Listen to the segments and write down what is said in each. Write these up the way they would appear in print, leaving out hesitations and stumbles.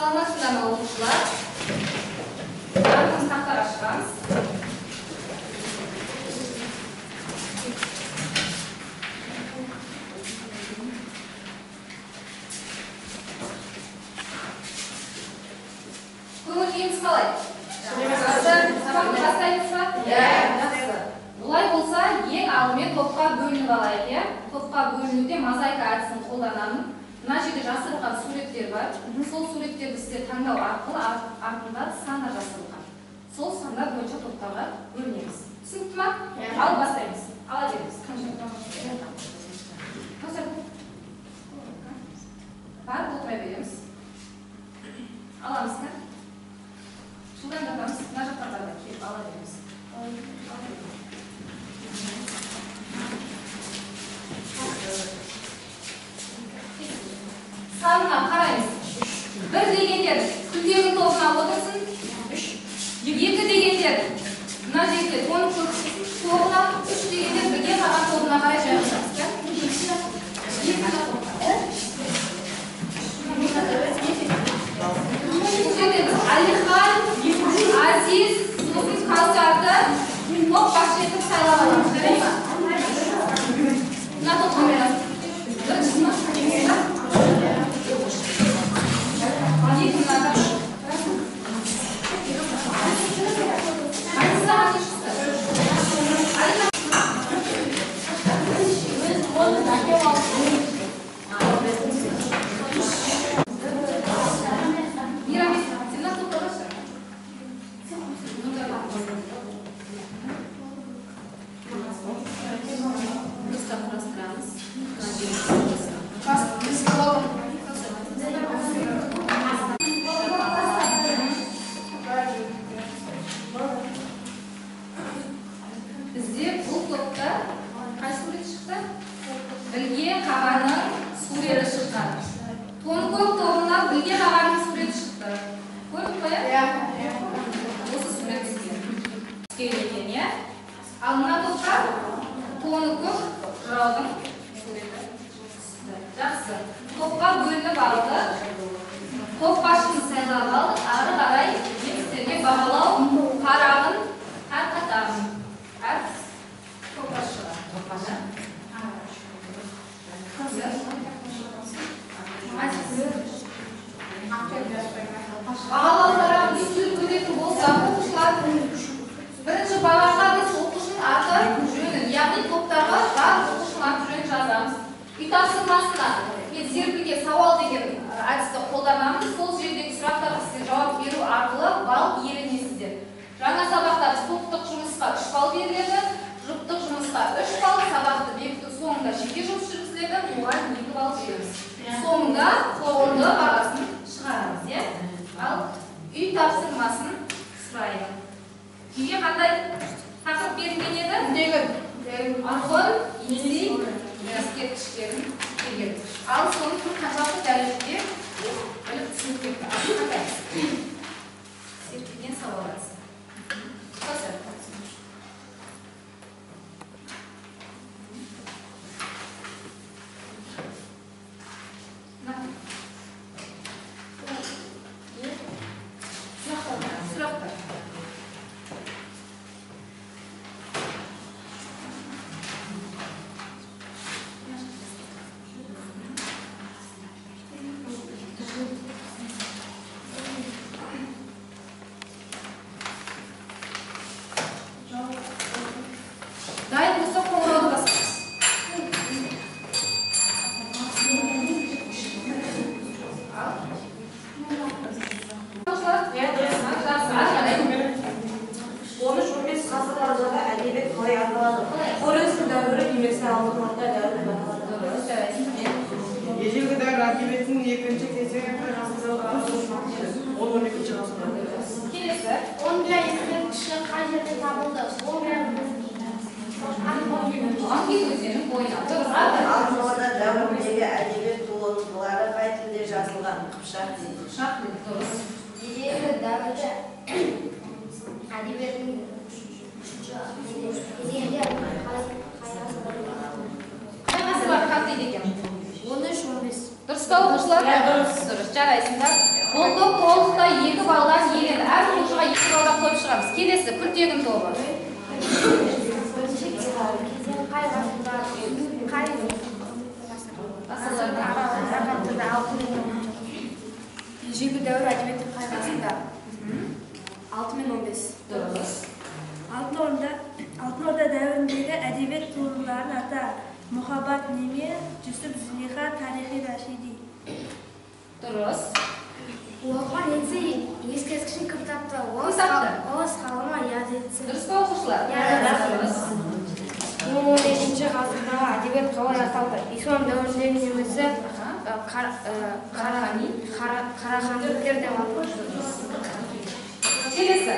Саламатсыздарбы окуучулар. Баарыңыз тактар ачканбыз. Көңүл күйүңүз калай? Баштайбызбы? Жакшы. Булай болса, эң алдымен топка бөлүнүп алайык, э? Топка бөлүнүүдө мозаика әдісін колданамын. Мына жерде жасырылған суреттер бар. Сол суреттерди сиздер таңдау аркылы артында сандар жасырылған. Сол сандар боюнча топтарға бөлүнөбүз. Түсүнүктү ма? Ал баштайбыз. Ала беребиз. Барып отура беребиз. Аламыз, да? Жылдамдатамыз. Мына жактан барып келип ала беребиз. Санына қараймыз. 1 дегендер күлтегі тобына отырсын. 2 дегендер мына жерде тоны көп тобына, 3 дегендер бірге қалған тобына қарай жайғасамыз. Алихан, Азиз, сосын Каусарды топ басшы етіп сайлап аламыз. Жарайды ма? Мына топқа береміз. Біріншісі ма? Дұрыс па оқушылар? Дұрыс. Жарайсыңдар. Бұл топ толықтай 2 балдан иеленді. Әр оқушыға 2 балдан қойып шығамыз. Келесі күлтегін тобы. Ежелгі дәуір әдебиеті қайғасында 6 мен 15. Дұрыс. Алтын Орда дәуіріндегі әдебиет туындыларын ата Мұхаббат неме, Жүсіп Зулейха, Тарихи Рашиди. Дұрыс. Оқыған етсе ескерткішін кім тапты? Орыс ғалымы Язетсі. Дұрыс па оқушылар? Дұрыс. 15-ші ғасырдағы әдебиет қалай аталды? Ислам дәуіріндегі немесе Қараханиліктер деп аталды. Келесі.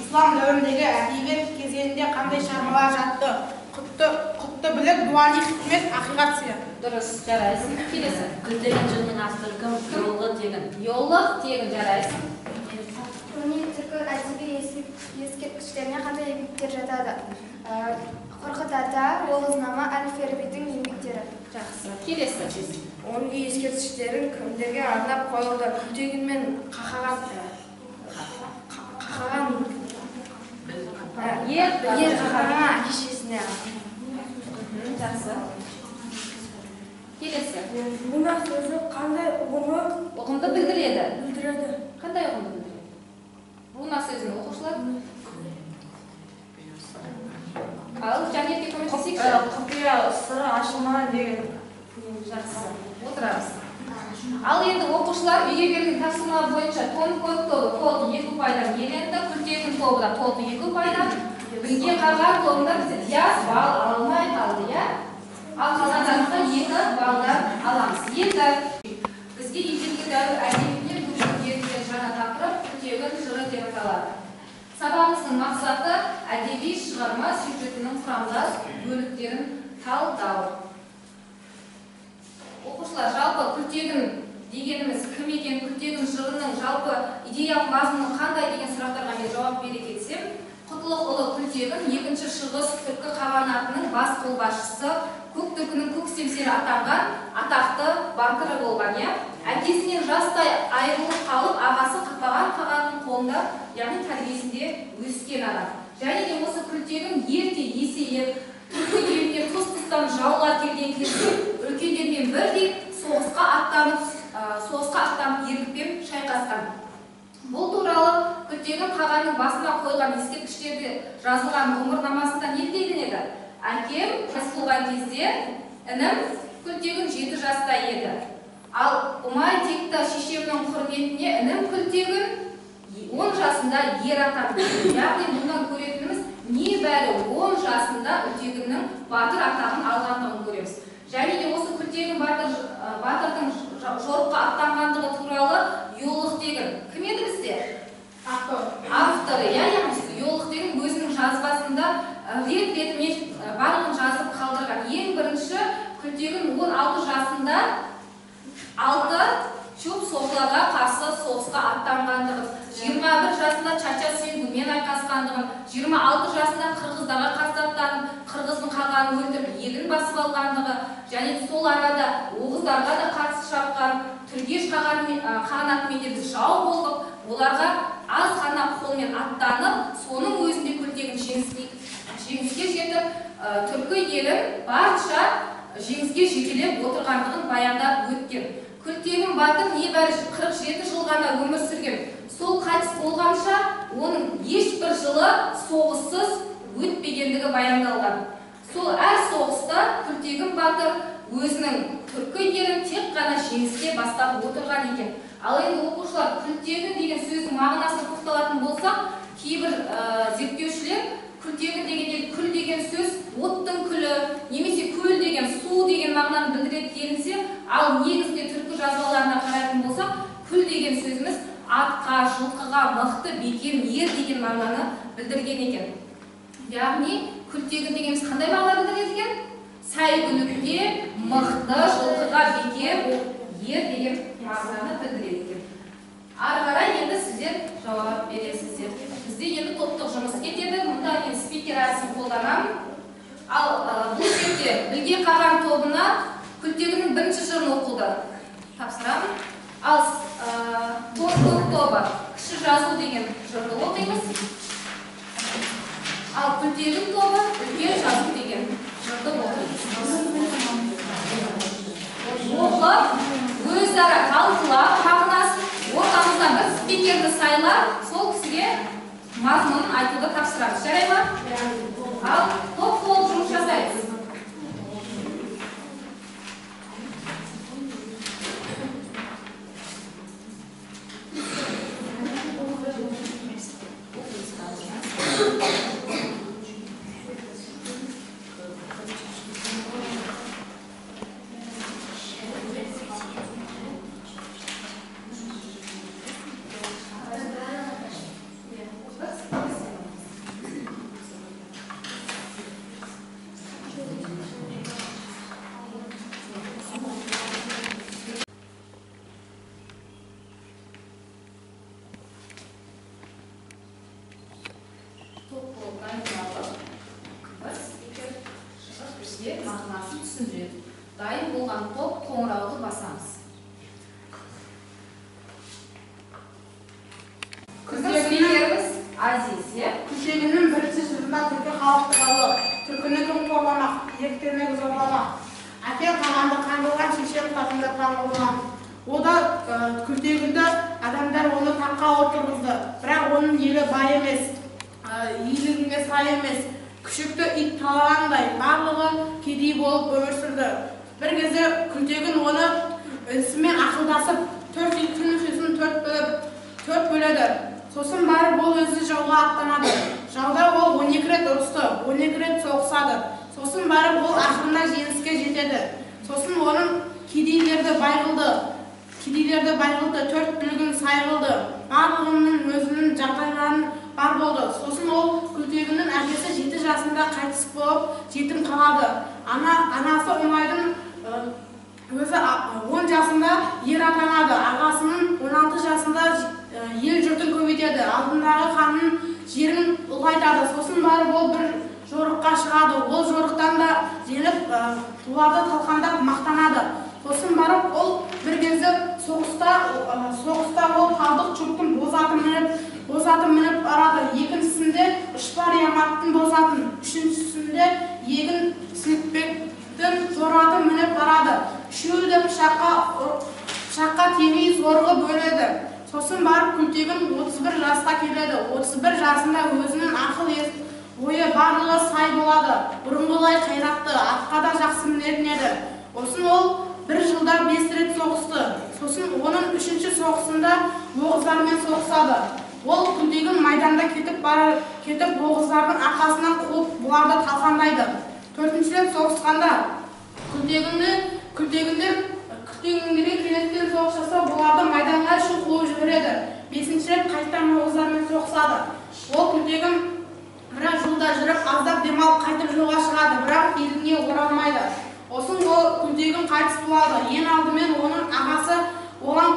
Ислам дәуіріндегі әдебиет кезеңінде қандай шығармалар жатты? Құтты білік, дуани хикмет, ақиқат сияқты. Дұрыс, жарайсың. Келесі. Күлтеген жырының авторы кім? Жолғы тегін. Йолық тегін, жарайсың. Түркі әдеби ескерткіштеріне қандай еңбектер жатады? Қорқыт ата, Оғызнама, Әл-Фарабидің еңбектері. Жақсы. Келесі. Оның ескерткіштерін кімдерге арнап қойылды? Күлтеген мен қақаған ер қақаған әке-шешесіне. Жақсы. Келесі. Бұна сөзі қандай Ұғымды білдіреді. білдіреді? Қандай ұғымды білдіреді? Бұна сөзін оқушылар. Ал Жанетке көмектесейікші. Құпия сыры ашылмаған деген. Жақсы. Отырамыз. Ал енді оқушылар үйге берген тапсырма бойынша тон код тобы толық 2 ұпайдан иеленді, күлтегін тобы да толық 2 ұпайдан. Білге қарған тобында бізде Диас балл алмай қалды, иә? Ал қалғандарымызға 2 балдан аламыз. Енді бізге ежелгі дәуір әдебиетінен берілген жаңа тақырып күлтегін жыры деп аталады. Сабағымыздың мақсаты әдеби шығарма сюжетінің құрамдас бөліктерін талдау. Оқушылар, жалпы күлтегін дегеніміз кім екен, күлтегін жырының жалпы идеялық мазмұны қандай деген сұрақтарға мен жауап бере кетсем, Құтлықұлы Күлтегін 2-ші шығыс түркі қағанатының бас қолбасшысы, көк түркінің көк семсері атанған атақты батыры болған, иә? Әкесінен жастай айырылып қалып, ағасы Қапаған қағанның қолында, яғни тәрбиесінде өскен адам. Және де осы Күлтегін ерте есейіп, түркі еліне тұс-тұстан жаулар келген кезде үлкендермен бірдей соғысқа аттанып ерлікпен шайқасқан. Бұл туралы Күлтегін қағанның басына қойған ескерткіштерде жазылған ғұмырнамасында не делінеді? Әкем жас болған кезде інім Күлтегін 7 жаста еді. Ал ұмай текті шешемнің құрметіне інім Күлтегін 10 жасында ер атанды. Яғни бұндан көретініміз небәрі 10 жасында Күлтегіннің батыр атағын алғандығын көреміз. Және де осы Күлтегін батырдың жорыққа аттанғандығы туралы Йолықтегін кім еді бізде? Авторы, яғни Йолықтегін өзінің жазбасында рет-ретімен барлығын жазып қалдырған. Ең бірінші Күлтегін 16 жасында 6 чоп соғыларға қарсы соғысқа аттанғандығын, 21 жасында Чача Сенгумен айқасқандығын, 26 жасында қырғыздарға қарсы аттанып, қырғыздың қағанын өлтіріп, елін басып алғандығы, және сол арада оғыздарға да қарсы шапқан, Түргеш қағанатымен де біз жау болдық, оларға аз ғана қолмен аттанып, соның өзінде Күлтегін жеңіске жетіп, түркі елін барынша жеңіске жетелеп отырғандығын баяндап өткен. Күлтегін батыр небәрі 47 жыл ғана өмір сүрген. Сол қайтыс болғанша оның ешбір жылы соғыссыз өтпегендігі баяндалған. Сол әр соғыста Күлтегін батыр өзінің түркі елін тек қана жеңіске бастап отырған екен. Ал енді оқушылар, Күлтегін деген сөздің мағынасына тоқталатын болсақ, кейбір зерттеушілер Күлтегін дегенде күл деген сөз оттың күлі, немесе көл деген су деген мағынаны білдіреді делінсе, ал негізінде түркі жазбаларына қарайтын болсақ, күл деген сөзіміз атқа, жылқыға, мықты, бекем, ер деген мағынаны білдірген екен. Яғни Күлтегін дегеніміз қандай мағына білдіреді екен? Сәйгүлікке, мықты, жылқыға, бекем, ер деген мағынаны білдіреді екен. Ары қарай енді сіздер жауап бересіздер. Бізде енді топтық жұмыс кетеді. Мұнда мен спикер әдісін қолданамын. Ал бұл жерде Білге қаған тобына Күлтегіннің 1-ші жырын оқуды тапсырамын. Ал тобы кіші жазу деген жырды оқимыз. Ал Күлтегін тобы үлкен жазу деген жырды оқимыз. Оқып, өзара талқылап, мағынасын ортамыздан бір спикерді сайлап, сол кісіге мазмұнын айтуды тапсырамыз. Жарай ма? Ал топ болып жұмыс жасаймыз. Мағынасын түсіндіреді. Дайын болған топ қоңырауды басамыз. Күлтегініміз Азиз, Күлтегіннің бірінші жылында түркі халықты қалды. Түркіні кім қорламақ, еріктермегі зорламақ. Әкем қағанды қаңғылған, шешем қасында қаңғылған. Ода Күлтегінді адамдар оны таққа отырғызды. Бірақ оның елі бай емес, иелігіне сай емес. Күшікті ит талағандай, барлығы кедей болып өмір сүрді. Бір кезде Күлтегін оны ісімен ақылдасып, 4 ит күн сөзін 4 бөледі. Сосын барып ол өзі жауға аттанады. Жауда ол 12 рет ұрысты, 12 рет соғысады. Сосын барып ол ақырында жеңіске жетеді. Сосын оның кедейлерді байғылды, 4 бүлігін сайғылды. Барлығының өзінің жағдайларын бар болды. Сосын ол Күлтегіннің әкесі 7 жасында қайтыс болып, жетім қалады. Анасы Оңайдың өзі 10 жасында ер атанады. Ағасының 16 жасында ел жұртын көбейтеді. Алдындағы ханның жерін ұлғайтады. Сосын барып ол бір жорыққа шығады. Ол жорықтан да жеңіп, оларды талқандап мақтанады. Сосын барып ол бір кезде соғыста ол қалдық чөптің боз атын мініп барады. Екіншісінде Ұшпар Яматтың боз атын, үшіншісінде Егін Сілікбектің зор атын мініп барады. Үшеуі де пышаққа тимей зорғы бөледі. Сосын барып Күлтегін 31 жасқа келеді. 31 жасында өзінің ақыл ойы барлығы сай болады. Бұрынғылай қайратты, атқа да жақсы мінетін еді. Осын ол бір жылда 5 рет соғысты. Сосын оның 3-ші соғысында оғыздармен соғысады. Ол Күлтегін майданда кетіп оғыздардың арқасынан қуып бұларды талқандайды. 4-ші рет соғысқанда Күлтегіндерге келеткен соғыс жасау бұларды майданға үшін қуып жібереді. 5-ші рет қайтадан оғыздармен соғысады. Ол Күлтегін бірақ жолда жүріп аздап демалып қайтып жолға шығады, бірақ еліне оралмайды. Осын ол Күлтегін қайтыс болады. Ең алдымен оның ағасы оған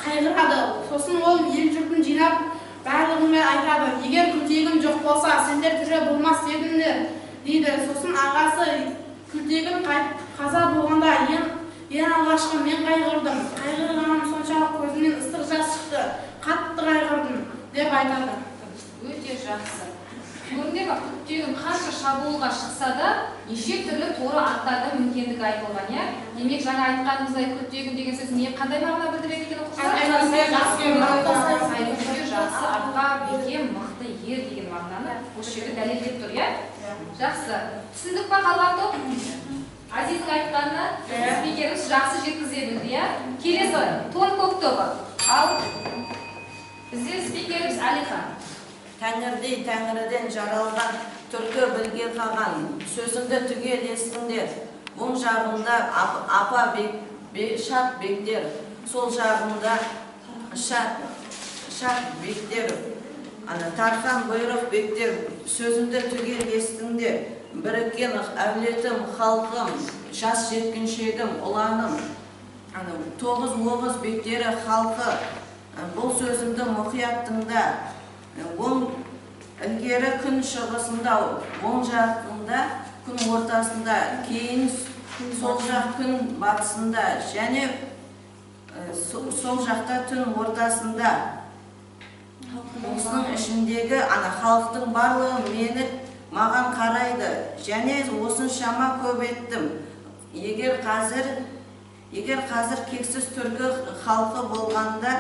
қайғырады. Сосын ол ел жұртын жинап барлығымен айтады. Егер Күлтегін жоқ болса, сендер тірі болмас едіңдер, дейді. Сосын ағасы Күлтегін қаза болғанда ең алғашқы мен қайғырдым. Қайғырғаным соншалық көзімнен ыстық жас шықты. Қатты қайғырдым деп айтады. Өте жақсы. Көрінде ма, Күлтегін қанша шабуылға шықса да, неше түрлі торы аттарды мінгендігі айтылған, иә? Демек, жаңа айтқанымыздай Күлтегін деген сөз қандай мағына білдіреді екен оқырсыздар? Сайлы жақсы, атқа бекем, мықты ер деген мағынаны осы жерде дәлелдеп тұр, иә? Жақсы. Түсіндік па қалған топ? Азиздің айтқанына спикеріміз жақсы жеткізе білді, иә? Келесі тон көк тобы. Ал бізде спикеріміз Әлихан. Тәңірдей тәңіріден жаралған, түркі білге қаған, сөзімді түгел естіңдер. Оң жағында апа шақ бектер, сол жағында шақ бектер, тархан бұйрық бектер, сөзімді түгел естіңдер. Біріккен әулетім, халқым, жас жеткіншегім, ұланым, 9 оғыз бектері халқы, бұл сөзімді мұқияттыңда. Оң ілгері күн шығысында, оң жағында күн ортасында, кейін сол жақ күн батысында, және сол жақта түн ортасында. осының ішіндегі халықтың барлығы маған қарайды, және осыншама көп еттім. Егер қазір кексіз түркі халқы болғанда,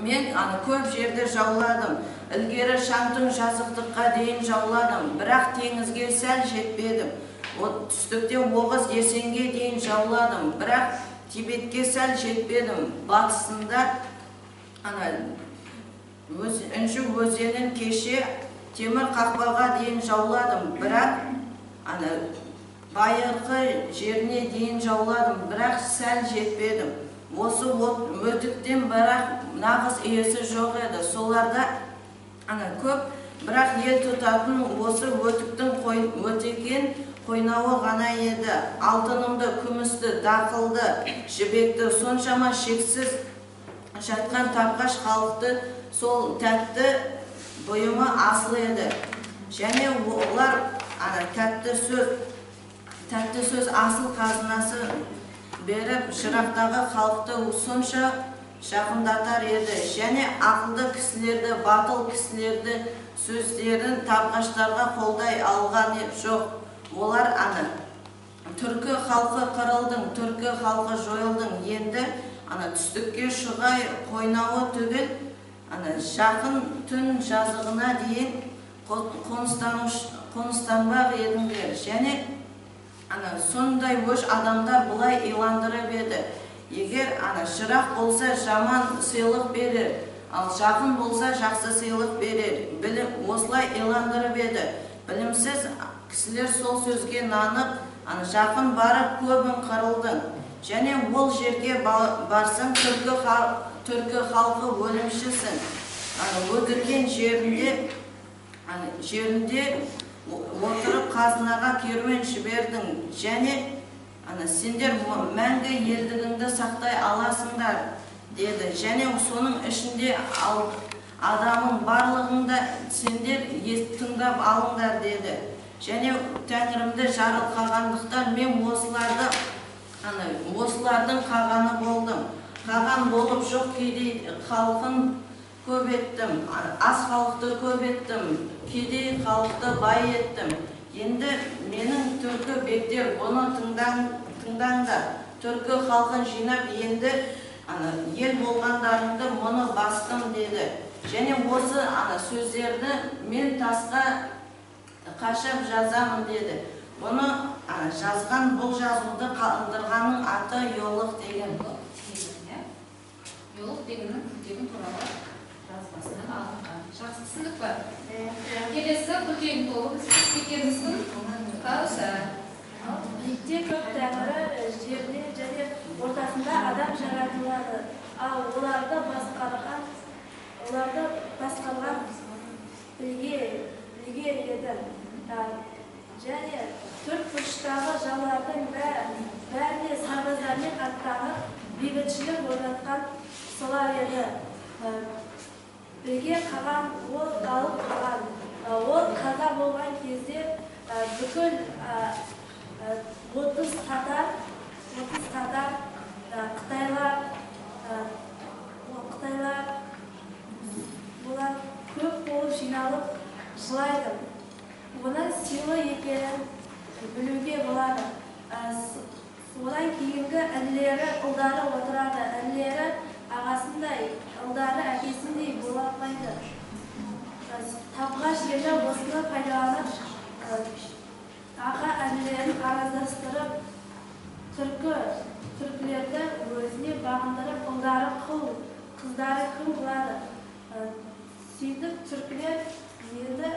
мен көп жерде жауладым. Ілгері Шаңтың жазықтыққа дейін жауладым, бірақ теңізге сәл жетпедім. Түстікте Оғыз Есенге дейін жауладым, бірақ Тибетке сәл жетпедім. Батысында Үнжу өзенін кеше Темір Қақпаға дейін жауладым, бірақ Байырқы жеріне дейін жауладым, бірақ сәл жетпедім. Осы өтіктен бірақ нағыз иесі жоқ еді. Соларда көп, бірақ ел тұтатын осы өтіктің өтекен қойнауы ғана еді. Алтынымды, күмісті, дақылды, жібекті, соншама шексіз жатқан тапқаш халықты сол тәтті бұйымы асыл еді. Және олар тәтті сөз асыл қазынасы беріп, шырақтағы халықты сонша жақындатар еді. Және ақылды кісілерді, батыл кісілерді сөздерін тапқаштарға қолдай алған жоқ. Олар түркі халқы қырылдың, түркі халқы жойылдың. Енді түстікке шығай қойнауы түгіл, жақын түн жазығына дейін қоныстанбақ едіңдер. Және сондай өш адамдар бұлай иландырып еді. Егер шырақ болса жаман сыйлық берер, ал жақын болса жақсы сыйлық берер. Осылай иландырып еді. Білімсіз кісілер сол сөзге нанып, жақын барып көбін қырылдың. Және ол жерге барсаң түркі халқы өлімшісің. Өтірген жерінде отырып қазынаға керуен жібердің. Және сендер мәңгі елдігіңді сақтай аласыңдар, деді. Және соның ішінде адамның барлығында сендер тыңдап алыңдар, деді. Және Тәңірімді жарылқағандықтан мен осылардың қағаны болдым. Қаған болып жоқ кедей халқын көп еттім, аз халықты көп еттім, кедей халықты бай еттім. Енді менің түркі бектер бұны тыңдаңдар. Түркі халқын жинап, енді ел болғандарыңды мұны бастым, деді. Және осы сөздерді мен тасқа қашап жазамын, деді. Бұны жазған, бұл жазуды қалдырғанның аты Иолық деген. Иолық дегеннің күлтегін туралы жазбасынан алынған. Жақсы түсіндік па? Келесі күлтегін толы спикеріміздің Кауса. Биікте көк тәңірі жерде және ортасында адам жаратылады. Ал оларды басқарған білге еді. Және төрт бұрыштағы жаулардың бәріне сарбаздармен аттанып, бейбітшілік орнатқан солар еді. Бірге қаған ол алып қаған. Ол қаза болған кезде бүкіл 30 татар Қытайлар бұлар көп болып жиналып жылайды. Оның сыйлы екенін білуге болады. Одан кейінгі інілері, ұлдары отырады. Інілері ағасындай, ұлдары әкесіндей бола алмайды. Тапқаш елі осыны пайдаланып, аға інілерін араздастырып, түркілерді өзіне бағындырып, ұлдары құл, қыздары күң болады. Сөйтіп түркілер енді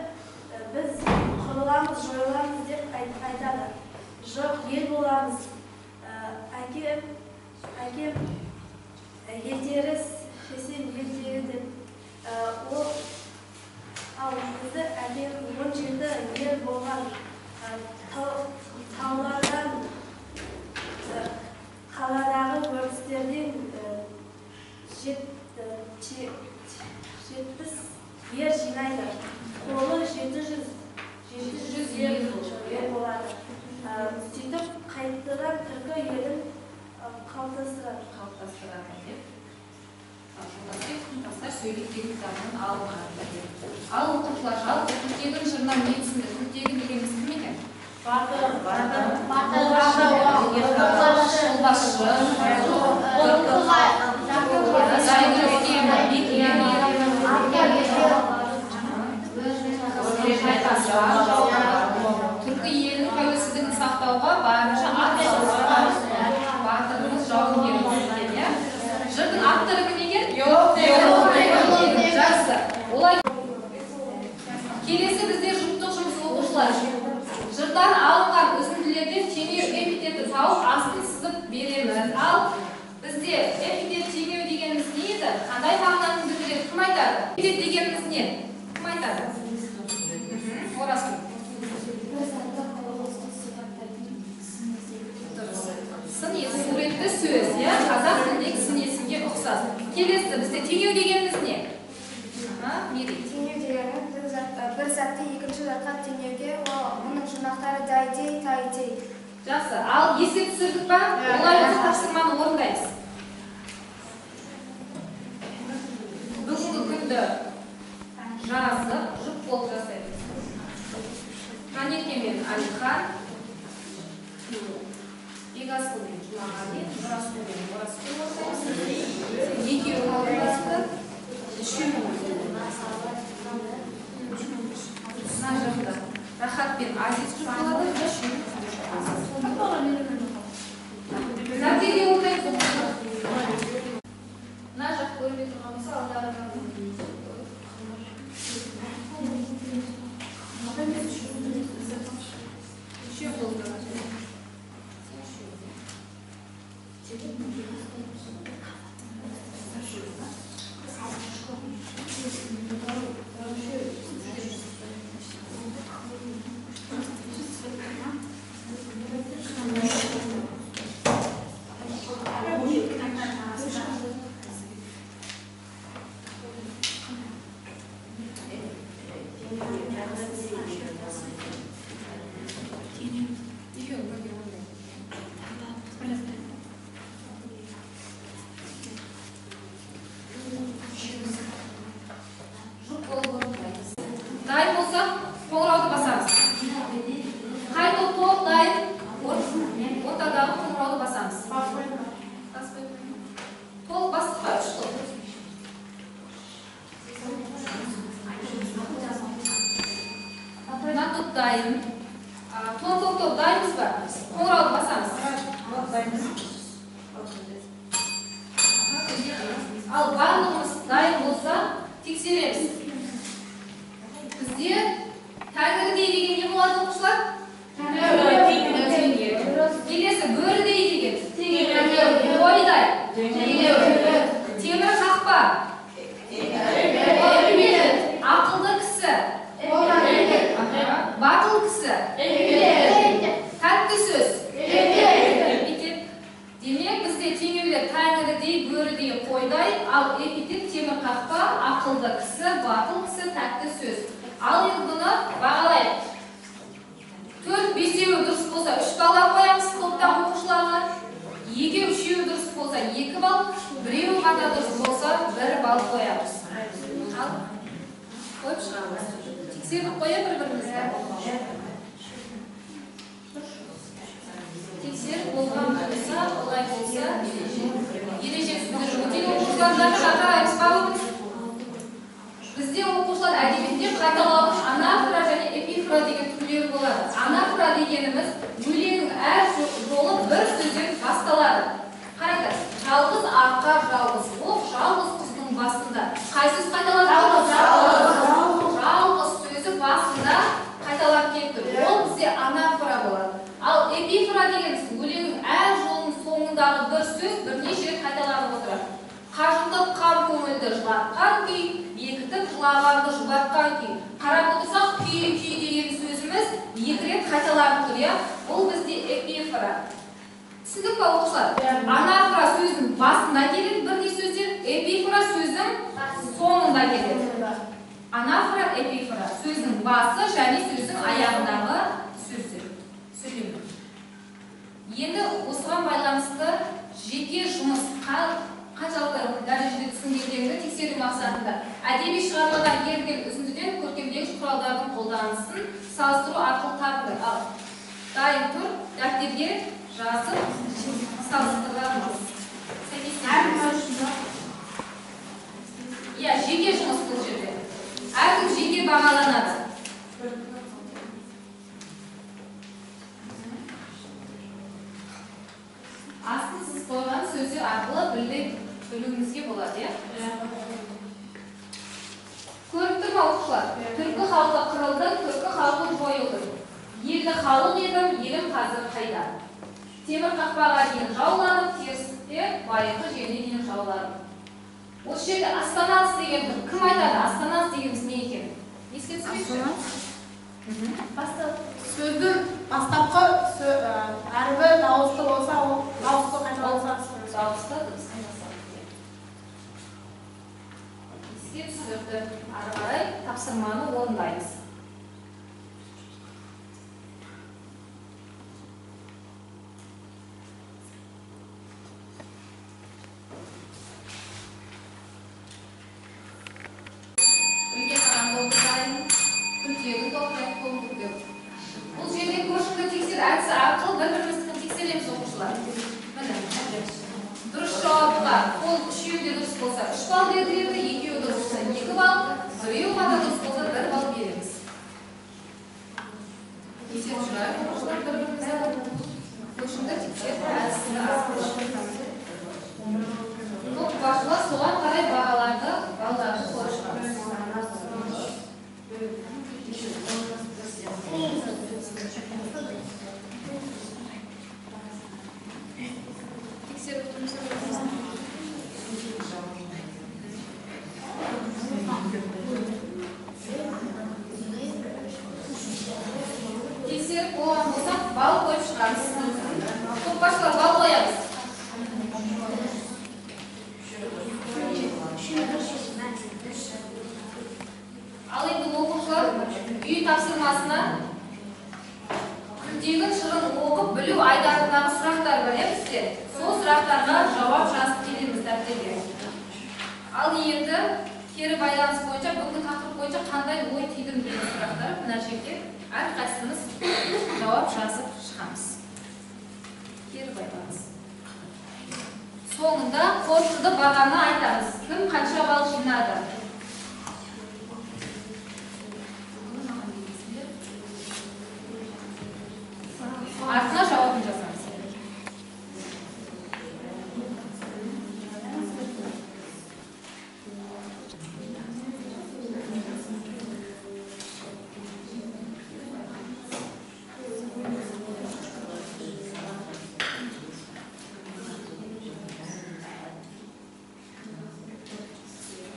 біз құрыламыз, жойыламыз деп айтады. Жоқ, ел боламыз. Әкем елдері шесен елдері деп. Ал бізді әкем 10 жерді ел болған таулардан, қаладағы көрістерден 70 ер жинайды. Қолы 700 ер болады. Сөйтіп қайтыран түркі елін қалыптастырады. Söyleyip kitabining alıngan. Al o'quvchilar, жалпы Kultegin jurnal негізінде Kultegin deganimiz kim ekan? Түркі елінің тәуелсіздігін сақтауға барынша батырымыз жауынгеріміз екен. Жырдың авторы кім екен? Жақсы. Олай келесі бізде жұптық жұмыс оқушылар. Жырдан алынған үзінділерден теңеу эпитеті тауып астын сызып береміз. Ал бізде эпитет теңеу дегеніміз не еді? Қандай мағынаны білдіреді? Кім айтады? Эпитет дегеніміз не? Кім айтады? Орасан. Сын есім суретті сөз, қазақ тіліндегі сын есімге ұқсас. Келесі бізде теңеу дегеніміз не? Теңеу дегені бір затты екінші затқа теңеуге, оның жұрнақтары дайдей, тайдей. Жақсы, ал есеп түсірдік па? Олай осы тапсырманы орындаймыз. Бүгінгі күнді жазып, жұп болып жасаймыз. Таңертең мен Алихан, Бекасыл мен Жұмағали, Нұрасыл мен Оразкүл жасаймыз. Екеуі орындасты. Рахат пен Азиз жүр болады. Нәтиже оқимыз. Мына жақ көрмей тұрған болса, алдарынан үшеу болды. Дайын болсақ, қоңырауды басамыз. Қай топ толық дайын? Ортадағы қоңырауды басамыз. Толық бастық па? Үш топ. Мына топ дайын. Топ дайынбыз ба? Қоңырауды басамыз. Ал барлығымыз дайын болса, тексереміз. Бізде тәңірдей деген не болады оқушылар? Келесі бөрідей деген қойдай. Темір қақпа. Ақылды кісі. Батыл кісі. Тәтті сөз. Демек бізде теңеулер тәңірдей, бөрідей, қойдай, ал эпитет темір қақпа, ақылды кісі, батыл кісі, тәтті сөз. Ал енді бұны бағалайық. 4-5-еуі дұрыс болса 3 балл қоямыз топтағы оқушыларға. 2-3-еуі дұрыс болса 2 балл, 1-еуі ғана дұрыс болса 1 балл қоямыз. Ал қойып шығамыз. Тексеріп қоя бір-бірімізді. Тексеріп болған болса, олай болса, ережесіздер өтел оқушылардағы жатараймыз ба өміз? Бізде оқушылар әдебиетте қайталауыш анафора және эпифора деген түрлері болады. Анафора дегеніміз өлеңнің әр жолы бір сөзден басталады. Қараңдар, жалғыз арқа жалғыз оқ, жалғыз құздың басында. Қай сөз қайталады? Жалғыз сөзі басында қайталап кетті. Ол бізде анафора болады. Ал эпифора дегеніміз өлеңнің әр жолының соңындағы бір сөз бірнеше рет қайталанып отырады. Қажытқан көңілді жылатқан күй, бекітіп жылағанды жұбатқан күй. Қарап отырсақ, күй деген сөзіміз 2 рет қайталанып тұр, иә? Бұл бізде эпифора. Түсіндік па оқушылар? Анафора сөздің басында келеді бірнеше сөздер, эпифора сөздің соңында келеді. Анафора, эпифора сөздің басы және сөздің аяғындағы сөздер. Сөйлем. Енді осыған байланысты жеке жұмыс қаншалықты дәрежеде сын ертеңді тексеру мақсатында әдеби шығармадан берілген үзіндіден көркемдегіш құралдардың қолданысын салыстыру арқылы табылды. Ал дайын тұр, дәптерге жазып салыстырғанымыз. Иә, жеке жұмыс бұл жерде. Әркім жеке бағаланады. Астын сіз қойған сөздер арқылы білуімізге болады, көріп тұрма оқушылар. Түркі халқы қырылды, түркі халқы жойылды. Елді халық едім, елім қазір қайда. Темір қақпаға дейін жауланып, терісте байықы жеріне дейін жауланып. Осы жерде астанас деген кім айтады? Астанас дегеніміз не екен? Еске түсірейікші? Сөздің бастапқы әрбі дауысты болса, ол дауысты қайталанса. Дауысты дыбыс қайталанса. Еске түсірді. Ары қарай тапсырманы орындаймыз. Бұл жерде көшіңді тексер әдісі арқылы бір-бірімізді тексереміз оқушылар. Дұрыс жауапқа қол үшеуде дұрыс болса 3 балл беріледі, екеуі дұрыс болса 2 балл, біреуі ғана дұрыс болса 1 балл береміз. Тексеріп жүрайық оқушылар бір-бірімізді көшіңді тексер әдісі арқылы. Топ басшылар соған қарай бағаларды балдарды қойып шығамыз. Тексеріп болған болсақ, бал қойып шығамыз. Топ басшылар бал қоямыз. Ал енді оқушылар үй тапсырмасына күндегі шырын оқып білу айдарындағы сұрақтар бар бізде. Сол сұрақтарға жауап жазып келеміз дәптерге. Ал енді кері байланыс бойынша, бүгінгі тақырып бойынша қандай ой түйдім деген сұрақтар мына жерде әрқайсымыз жауап жазып шығамыз. Кері байланыс. Соңында қорытынды бағаны айтамыз. Кім қанша балл жинады? Артына жауабын жазамыз.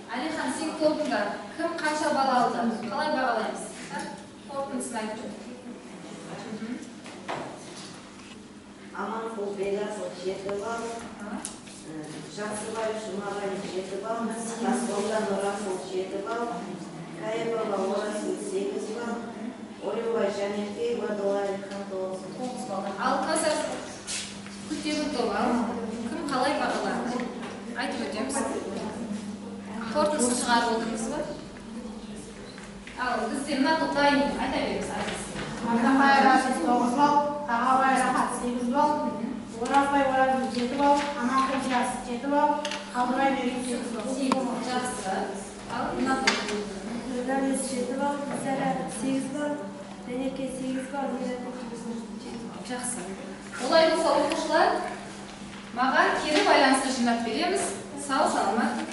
Әлихан, сен тобыңда кім қанша балл алды? Қалай бағалаймыз? Қорытындысын айтып. Аманқұл Бекасов 7 балл, Жақсыбаев Жұмағали 7 балл, Тасболдан Нұрасыл 7 балл, Каепова Орасыл 8 балл, Олеубай Жәнекей Бадылайхан 9 балл. Ал қазір күтемін тобы, кім қалай бағалады? Айтып өтеміз. Қорытындысын шығарып отырмыз ба? Ал бізде мына топ дайын, айта береміз. Артақбай Рашид 9 балл, Тағабай Рахат 8 балл, Оразбай Оразбай 7 балл, Аманқұл Жас 7 балл, Қалдыбай Мерген 8 балл. Жақсы. Ал мына топ. Нұрдәулет 7 балл, Сара 8 балл, Ренеке 8 балл, Жақсы. Олай болса оқушылар, маған кері байланысты жинап береміз. Сау саламат.